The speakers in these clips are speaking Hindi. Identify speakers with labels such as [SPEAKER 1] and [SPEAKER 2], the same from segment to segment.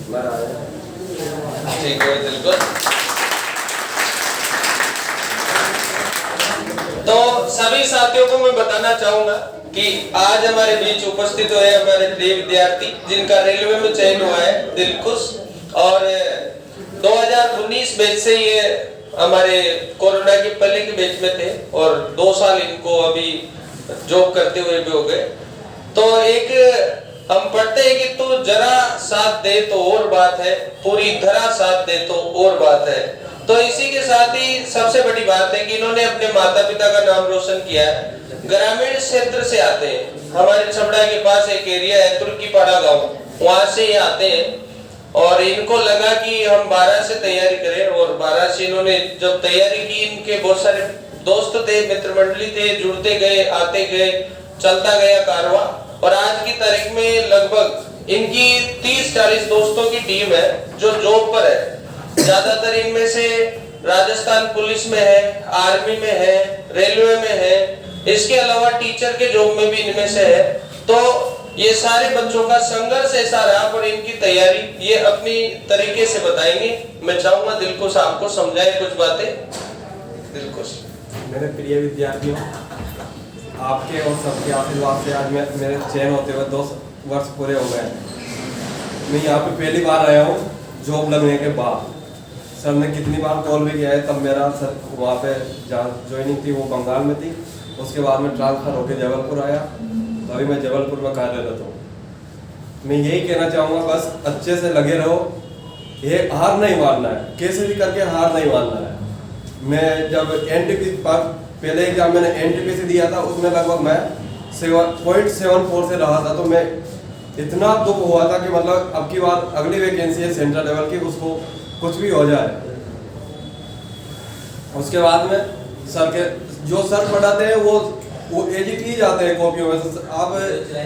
[SPEAKER 1] ठीक है, बिल्कुल। तो सभी साथियों को मैं बताना चाहूंगा कि आज हमारे बीच उपस्थित हुए हमारे प्रिय विद्यार्थी जिनका रेलवे में चयन हुआ है दिलखुश, और 2019 बैच से ये हमारे कोरोना के पहले के बैच में थे और 2 साल इनको अभी जॉब करते हुए भी हो गए। तो एक हम पढ़ते हैं कि तू जरा साथ दे तो और बात है, पूरी तरह साथ दे तो और बात है। तो इसी के साथ ही सबसे बड़ी बात है कि इन्होंने अपने माता पिता का नाम रोशन किया है। ग्रामीण क्षेत्र से आते हैं, हमारे छबड़ा के पास एक एरिया है तुर्कीपाड़ा गांव, वहां से ये आते हैं और इनको लगा कि हम 12 से तैयारी करें, और 12 से इन्होंने जब तैयारी की, इनके बहुत सारे दोस्त थे, मित्र मंडली थे, जुड़ते गए, आते गए, चलता गया कारवां, और आज की तारीख में लगभग इनकी 30-40 दोस्तों की टीम है जो जॉब पर है। ज्यादातर इनमें से राजस्थान पुलिस में है, आर्मी में है, रेलवे में है, इसके अलावा टीचर के जॉब में भी इनमें से है। तो ये सारे बच्चों का संघर्ष ऐसा रहा, पर इनकी तैयारी ये अपनी तरीके से बताएंगे। मैं चाहूंगा दिलखुश आपको समझाए कुछ बातें। दिलखुश।
[SPEAKER 2] मेरे प्रिय विद्यार्थियों, आपके और सबके आशीर्वाद से आज मेरे चयन होते हुए 2 वर्ष पूरे हो गए। मैं यहाँ पे पहली बार आया हूँ जॉब लगने के बाद। सर ने कितनी बार कॉल भी किया है, तब मेरा सर वहाँ पे जहाँ ज्वाइनिंग थी वो बंगाल में थी, उसके बाद में ट्रांसफ़र होकर जबलपुर आया, तो अभी मैं जबलपुर में कार्यरत हूँ। मैं यही कहना चाहूँगा, बस अच्छे से लगे रहो, ये हार नहीं मानना है, कैसे भी करके हार नहीं मानना है। मैं जब NTPC पहले एग्जाम मैंने NTPC दिया था, उसमें लगभग मैं 7.74 से रहा था, तो मैं इतना दुख हुआ था कि मतलब अब की बार अगली वैकेंसी है सेंट्रल लेवल की, उसको कुछ भी हो जाए। उसके बाद में सर के जो सर पढ़ाते हैं वो एडिट ही जाते हैं कॉपियों में। आप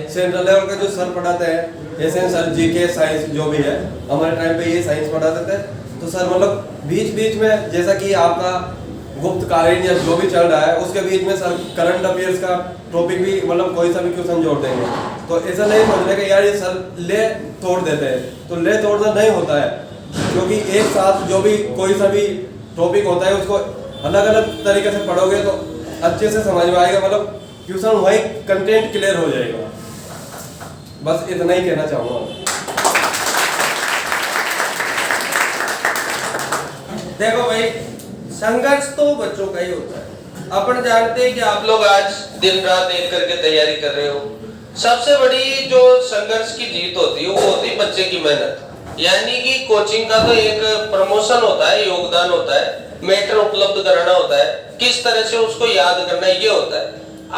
[SPEAKER 2] सेंट्रल लेवल के जो सर पढ़ाते हैं, ऐसे सर GK साइंस जो भी है, हमारे टाइम पे ये साइंस पढ़ाते थे, तो सर मतलब बीच बीच में जैसा कि आपका गुप्तकालीन या जो भी चल रहा है उसके बीच में सर करंट अफेयर्स का टॉपिक भी मतलब कोई सा भी क्वेश्चन जोड़ देंगे। तो ऐसा नहीं सोचने कि यार ये सर ले तोड़ देते हैं, तो ले तोड़ना नहीं होता है, क्योंकि एक साथ जो भी कोई सा भी टॉपिक होता है उसको अलग अलग तरीके से पढ़ोगे तो अच्छे से समझ में आएगा, मतलब ट्यूशन वही कंटेंट क्लियर हो जाएगा। बस इतना ही कहना चाहूँगा।
[SPEAKER 1] देखो भाई, संघर्ष तो बच्चों का ही होता है। अपन जानते हैं कि आप लोग आज दिन रात एक करके तैयारी कर रहे हो। सबसे बड़ी जो संघर्ष की जीत होती है वो होती है बच्चे की मेहनत। यानी कि कोचिंग का तो एक प्रमोशन होता है, योगदान होता है, मैटर उपलब्ध कराना होता है, किस तरह से उसको याद करना ये होता है।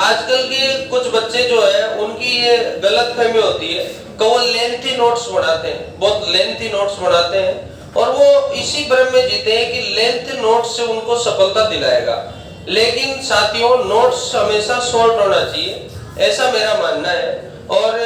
[SPEAKER 1] आजकल के कुछ बच्चे जो है उनकी ये गलतफहमी होती है कि वो लेंथी नोट्स बनाते हैं, बहुत लेंथी नोट्स बनाते हैं, और वो इसी भ्रम में जीते हैं कि लेंथ नोट्स से उनको सफलता दिलाएगा। लेकिन साथियों, नोट्स हमेशा शॉर्ट होना चाहिए, ऐसा मेरा मानना है। और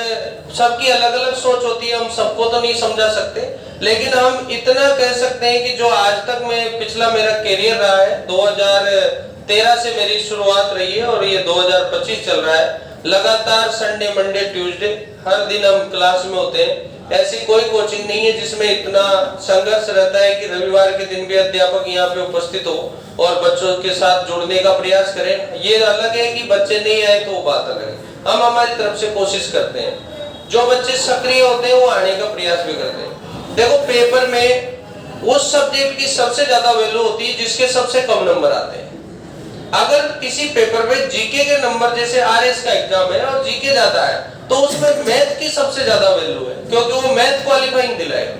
[SPEAKER 1] सबकी अलग अलग सोच होती है, हम सबको तो नहीं समझा सकते, लेकिन हम इतना कह सकते हैं कि जो आज तक मैं पिछला मेरा करियर रहा है, 2013 से मेरी शुरुआत रही है और ये 2025 चल रहा है। लगातार संडे मंडे ट्यूसडे हर दिन हम क्लास में होते हैं। ऐसी कोई कोचिंग नहीं है जिसमें इतना संघर्ष रहता है कि रविवार के दिन भी अध्यापक यहाँ पे उपस्थित हो और बच्चों के साथ जुड़ने का प्रयास करें। ये अलग है कि बच्चे नहीं आए तो वो बात अलग है, हम हमारी तरफ से कोशिश करते हैं। जो बच्चे सक्रिय होते हैं वो आने का प्रयास भी करते हैं। देखो, पेपर में उस सब्जेक्ट की सबसे ज्यादा वैल्यू होती है जिसके सबसे कम नंबर आते हैं। अगर किसी पेपर में जीके के नंबर, जैसे RS का एग्जाम है और जीके ज्यादा है, तो उसमें मैथ की सबसे ज्यादा वैल्यू है, क्योंकि वो मैथ क्वालिफाइंग दिलाएगा।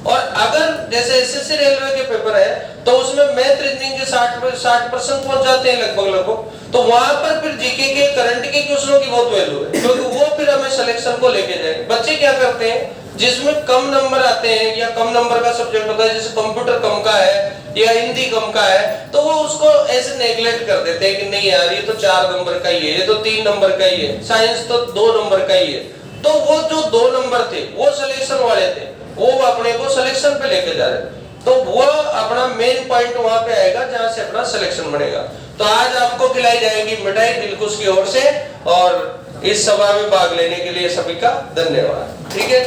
[SPEAKER 1] और अगर जैसे SSC रेलवे के पेपर है तो उसमें मैथ रीजनिंग के 60% पहुंच जाते हैं लगभग, तो वहां पर फिर जीके के करंट के क्वेश्चनों की बहुत वैल्यू है, क्योंकि वो फिर हमें सिलेक्शन को लेके जाएंगे। बच्चे क्या करते हैं, जिसमें कम नंबर आते हैं या कम नंबर का सब्जेक्ट होता है, जैसे कंप्यूटर कम का है या हिंदी कम का है, तो वो उसको ऐसे नेग्लेक्ट कर देते हैं कि नहीं यार ये तो 4 नंबर का ही है, ये तो 3 नंबर का ही है, साइंस तो 2 नंबर का ही है। तो वो जो 2 नंबर थे वो सिलेक्शन वाले थे, वो अपने को सिलेक्शन पे लेके जा रहे थे। तो वो अपना मेन पॉइंट वहां पे आएगा जहां से अपना सिलेक्शन बनेगा। तो आज आपको खिलाई जाएगी मिठाई दिलखुश की ओर से, और इस सभा में भाग लेने के लिए सभी का धन्यवाद। ठीक है।